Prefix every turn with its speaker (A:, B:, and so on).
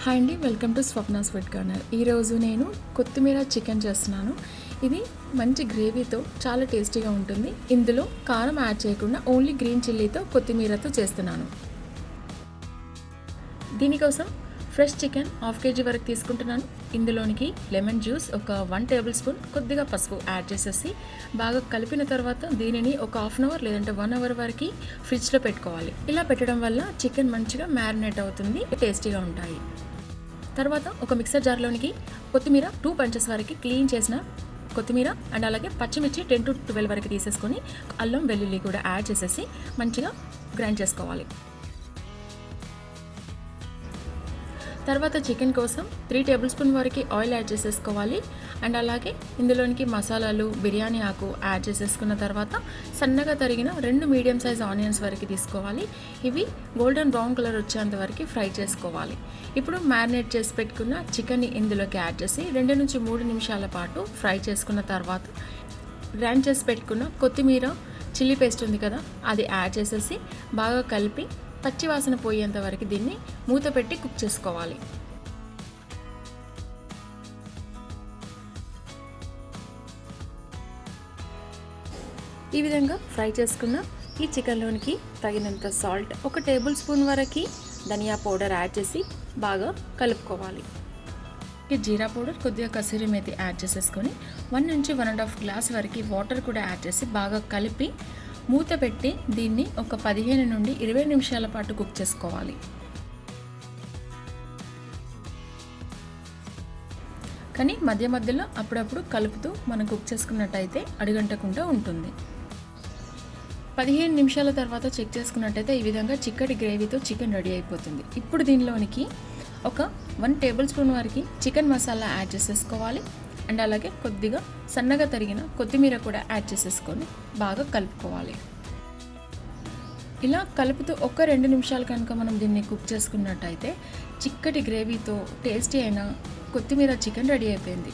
A: Hi అండి, welcome to Swapna's food corner. ఈరోజు నేను కొత్తిమీర చికెన్ చేస్తున్నాను. ఇది మంచి గ్రేవీతో చాలా టేస్టీగా ఉంటుంది. ఇందులో కారం యాడ్ చేయకుండా ఓన్లీ గ్రీన్ చిల్లీతో కొత్తిమీరతో చేస్తున్నాను. దీనికోసం ఫ్రెష్ చికెన్ 1/2 kg వరకు తీసుకుంటున్నాను. ఇందులోనికి లెమన్ జ్యూస్ ఒక 1 టేబుల్ స్పూన్, కొద్దిగా పసుపు యాడ్ చేసేసి బాగా కలిపిన తర్వాత దీనిని ఒక 1/2 అవర్ లేదంటే 1 అవర్ వరకు ఫ్రిడ్జ్లో పెట్టుకోవాలి. ఇలా పెట్టడం వల్ల చికెన్ మంచిగా మ్యారినేట్ అవుతుంది, టేస్టీగా ఉంటాయి. తర్వాత ఒక మిక్సర్ జార్లోనికి కొత్తిమీర 2 bunches వరకు క్లీన్ చేసిన కొత్తిమీర అండ్ అలాగే పచ్చిమిర్చి 10 to 12 వరకు తీసేసుకొని అల్లం వెల్లుల్లి కూడా యాడ్ చేసేసి మంచిగా గ్రైండ్ చేసుకోవాలి. తర్వాత చికెన్ కోసం 3 టేబుల్ స్పూన్ వరకు ఆయిల్ యాడ్ చేసేసుకోవాలి. అండ్ అలాగే ఇందులోనికి మసాలాలు, బిర్యానీ ఆకు యాడ్ చేసేసుకున్న తర్వాత సన్నగా తరిగిన 2 మీడియం సైజ్ ఆనియన్స్ వరకు తీసుకోవాలి. ఇవి గోల్డెన్ బ్రౌన్ కలర్ వచ్చేంత వరకు ఫ్రై చేసుకోవాలి. ఇప్పుడు మ్యారినేట్ చేసి పెట్టుకున్న చికెన్ని ఇందులోకి యాడ్ చేసి 2 నుంచి 3 నిమిషాల పాటు ఫ్రై చేసుకున్న తర్వాత గ్రైండ్ చేసి పెట్టుకున్న కొత్తిమీర చిల్లీ పేస్ట్ ఉంది కదా, అది యాడ్ చేసేసి బాగా కలిపి పచ్చివాసన పోయేంత వరకు దీన్ని మూత పెట్టి కుక్ చేసుకోవాలి. ఈ విధంగా ఫ్రై చేసుకున్న ఈ చికెన్లోనికి తగినంత సాల్ట్, 1 టేబుల్ స్పూన్ వరకు ధనియా పౌడర్ యాడ్ చేసి బాగా కలుపుకోవాలి. ఈ జీరా పౌడర్, కొద్దిగా కసూరి మేతి యాడ్ చేసేసుకొని 1 నుంచి 1.5 గ్లాస్ వరకు వాటర్ కూడా యాడ్ చేసి బాగా కలిపి మూత పెట్టి దీన్ని ఒక 15 నుండి 20 నిమిషాల పాటు కుక్ చేసుకోవాలి. కానీ మధ్య మధ్యలో అప్పుడప్పుడు కలుపుతూ మనం కుక్ చేసుకున్నట్టయితే అడుగంటకుండా ఉంటుంది. 15 నిమిషాల తర్వాత చెక్ చేసుకున్నట్టయితే ఈ విధంగా చిక్కటి గ్రేవీతో చికెన్ రెడీ అయిపోతుంది. ఇప్పుడు దీనిలోనికి ఒక 1 టేబుల్ స్పూన్ వరకు చికెన్ మసాలా యాడ్ చేసేసుకోవాలి. అండ్ అలాగే కొద్దిగా సన్నగా తరిగిన కొత్తిమీర కూడా యాడ్ చేసేసుకొని బాగా కలుపుకోవాలి. ఇలా కలుపుతూ 1-2 నిమిషాలు కనుక మనం దీన్ని కుక్ చేసుకున్నట్టయితే చిక్కటి గ్రేవీతో టేస్టీ అయిన కొత్తిమీర చికెన్ రెడీ అయిపోయింది.